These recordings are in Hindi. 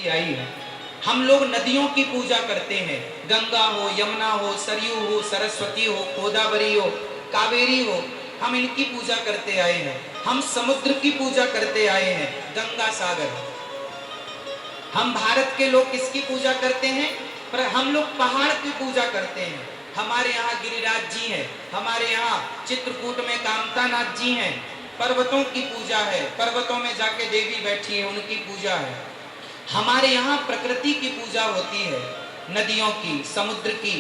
की आई है। हम लोग नदियों की पूजा करते हैं, गंगा हो, यमुना हो, सरयू हो, सरस्वती हो, गोदावरी हो, कावेरी हो, हम इनकी पूजा करते आए हैं। हम समुद्र की पूजा करते आए हैं, गंगा सागर। हम भारत के लोग किसकी पूजा करते हैं? पर हम लोग पहाड़ की पूजा करते हैं। हमारे यहाँ गिरिराज जी हैं, हमारे यहाँ चित्रकूट में कामतानाथ जी हैं। पर्वतों की पूजा है, पर्वतों में जाके देवी बैठी है, उनकी पूजा है। हमारे यहाँ प्रकृति की पूजा होती है, नदियों की, समुद्र की,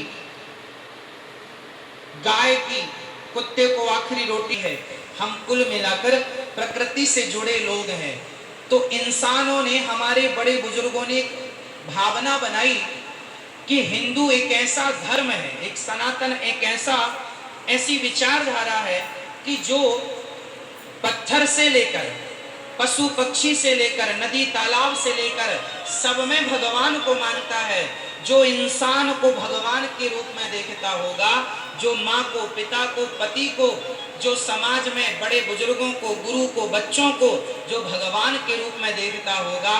गाय की, कुत्ते को आखिरी रोटी है। हम कुल मिलाकर प्रकृति से जुड़े लोग हैं। तो इंसानों ने, हमारे बड़े बुजुर्गों ने भावना बनाई कि हिंदू एक ऐसा धर्म है, एक सनातन, एक ऐसी विचारधारा है कि जो पत्थर से लेकर, पशु पक्षी से लेकर, नदी तालाब से लेकर सब में भगवान को मानता है। जो इंसान को भगवान के रूप में देखता होगा, जो माँ को, पिता को, पति को, जो समाज में बड़े बुजुर्गों को, गुरु को, बच्चों को जो भगवान के रूप में देखता होगा,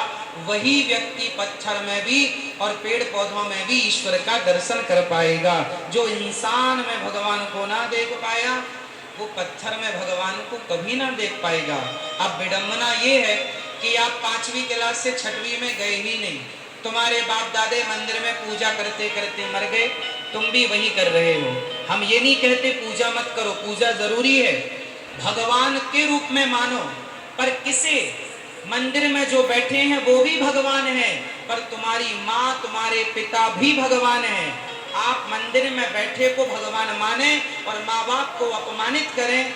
वही व्यक्ति पत्थर में भी और पेड़ पौधों में भी ईश्वर का दर्शन कर पाएगा। जो इंसान में भगवान को ना देख पाया, वो पत्थर में भगवान को कभी ना देख पाएगा। अब विडंबना ये है कि आप 5वीं क्लास से 6वीं में गए ही नहीं, तुम्हारे बाप दादे मंदिर में पूजा करते करते मर गए, तुम भी वही कर रहे हो। हम ये नहीं कहते पूजा मत करो, पूजा जरूरी है, भगवान के रूप में मानो। पर किसे? मंदिर में जो बैठे हैं वो भी भगवान है, पर तुम्हारी माँ, तुम्हारे पिता भी भगवान है। आप मंदिर में बैठे को भगवान माने और माँ बाप को अपमानित करें,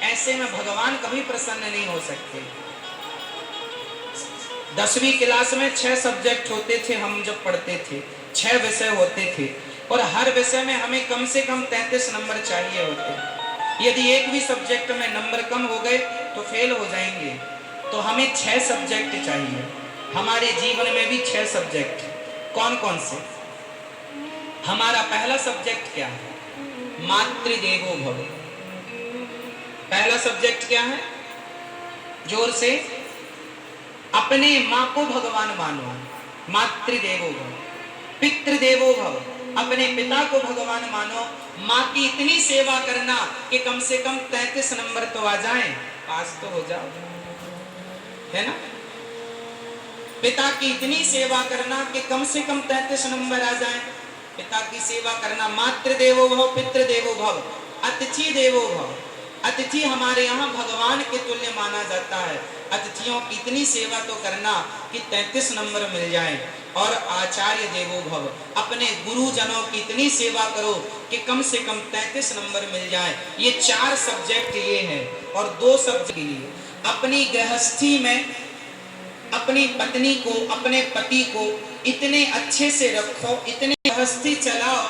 ऐसे में भगवान कभी प्रसन्न नहीं हो सकते। 10वीं क्लास में 6 सब्जेक्ट होते थे, हम जब पढ़ते थे 6 विषय होते थे, और हर विषय में हमें कम से कम 33 नंबर चाहिए होते। यदि एक भी सब्जेक्ट में नंबर कम हो गए तो फेल हो जाएंगे। तो हमें 6 सब्जेक्ट चाहिए। हमारे जीवन में भी 6 सब्जेक्ट। कौन कौन से? हमारा पहला सब्जेक्ट क्या है? मातृदेवो भव। पहला सब्जेक्ट क्या है? जोर से, अपने माँ को भगवान मानो, मातृदेवो भव। पितृदेवो भव, अपने पिता को भगवान मानो। माँ की इतनी सेवा करना कि कम से कम 33 नंबर तो आ जाएं, पास तो हो जाओ, है ना। पिता की इतनी सेवा करना कि कम से कम 33 नंबर आ जाएं, पिता की सेवा करना। मातृदेवो भव, पितृदेवो भव, अतिथि देवो भव। अतिथि हमारे यहाँ भगवान के तुल्य माना जाता है। अतिथियों की इतनी सेवा तो करना कि 33 नंबर मिल जाए। और आचार्य देवो भव, अपने गुरुजनों की इतनी सेवा करो कि कम से कम 33 नंबर मिल जाए। ये 4 सब्जेक्ट ये हैं। और 2 सब्जेक्ट के लिए अपनी गृहस्थी में अपनी पत्नी को, अपने पति को इतने अच्छे से रखो, इतनी गृहस्थी चलाओ,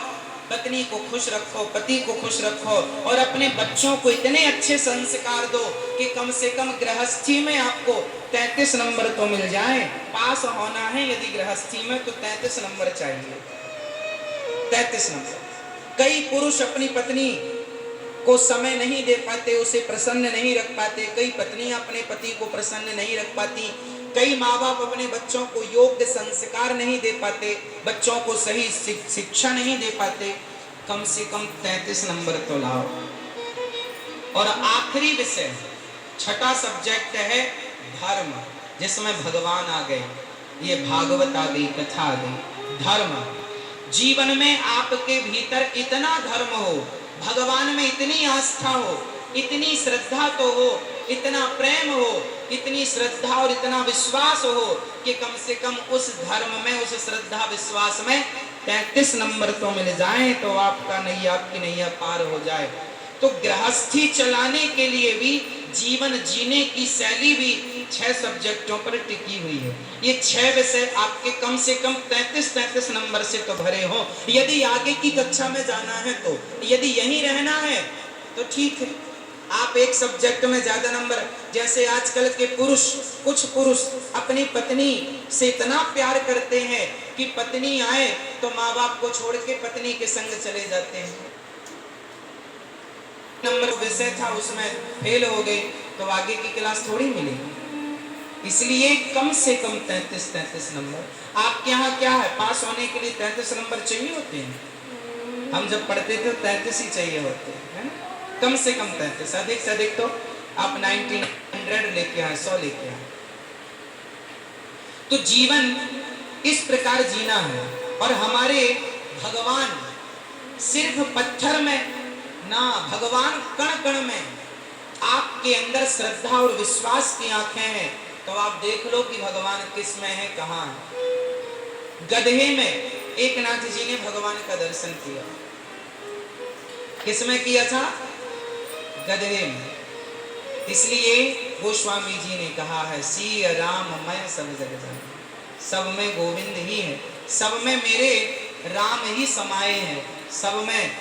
पत्नी को खुश रखो, पति को खुश रखो, और अपने बच्चों को इतने अच्छे संस्कार दो कि कम से कम गृहस्थी में आपको 33 नंबर तो मिल जाए। पास होना है यदि गृहस्थी में तो 33 नंबर चाहिए, 33 नंबर। कई पुरुष अपनी पत्नी को समय नहीं दे पाते, उसे प्रसन्न नहीं रख पाते। कई पत्नियां अपने पति को प्रसन्न नहीं रख पाती। कई माँ बाप अपने बच्चों को योग्य संस्कार नहीं दे पाते, बच्चों को सही शिक्षा नहीं दे पाते। कम से कम 33 नंबर तो लाओ। और आखिरी विषय, 6ठा सब्जेक्ट है धर्म, जिसमें भगवान आ गए, ये भागवत आ गई, कथा आ गई। धर्म, जीवन में आपके भीतर इतना धर्म हो, भगवान में इतनी आस्था हो, इतनी श्रद्धा तो हो, इतना प्रेम हो, इतनी श्रद्धा और इतना विश्वास हो कि कम से कम उस धर्म में, उस श्रद्धा विश्वास में 33 नंबर तो मिल जाए, तो आपका नैया, आपकी नैया पार हो जाए। तो गृहस्थी चलाने के लिए भी, जीवन जीने की शैली भी 6 सब्जेक्टों पर टिकी हुई है। ये 6 विषय आपके कम से कम 33 नंबर से तो भरे हो। यदि आगे की कक्षा में जाना है तो, यदि यहीं रहना है तो ठीक है, आप एक सब्जेक्ट में ज्यादा नंबर, जैसे आजकल के पुरुष, कुछ पुरुष अपनी पत्नी से इतना प्यार करते हैं कि पत्नी आए तो माँ बाप को छोड़ के पत्नी के संग चले जाते हैं। नंबर विषय था उसमें फेल हो गए तो आगे की क्लास थोड़ी मिलेगी। इसलिए कम से कम 33 नंबर। आपके यहाँ क्या है, पास होने के लिए 33 नंबर चाहिए होते हैं? हम जब पढ़ते थे 33 ही चाहिए होते हैं, है ना? कम से कम 33, अधिक से अधिक तो आप 1900 लेके आए, 100 लेके आए। तो जीवन इस प्रकार जीना है। और हमारे भगवान सिर्फ पत्थर में ना, भगवान कण कण में। आपके अंदर श्रद्धा और विश्वास की आंखें हैं तो आप देख लो कि भगवान किस में है, कहाँ है। गधे में एक नाथ जी ने भगवान का दर्शन किया। किस में किया था? गधे में। इसलिए गोस्वामी जी ने कहा है, सिय राम मैं सब जग जान। सब में गोविंद ही है, सब में मेरे राम ही समाये हैं, सब में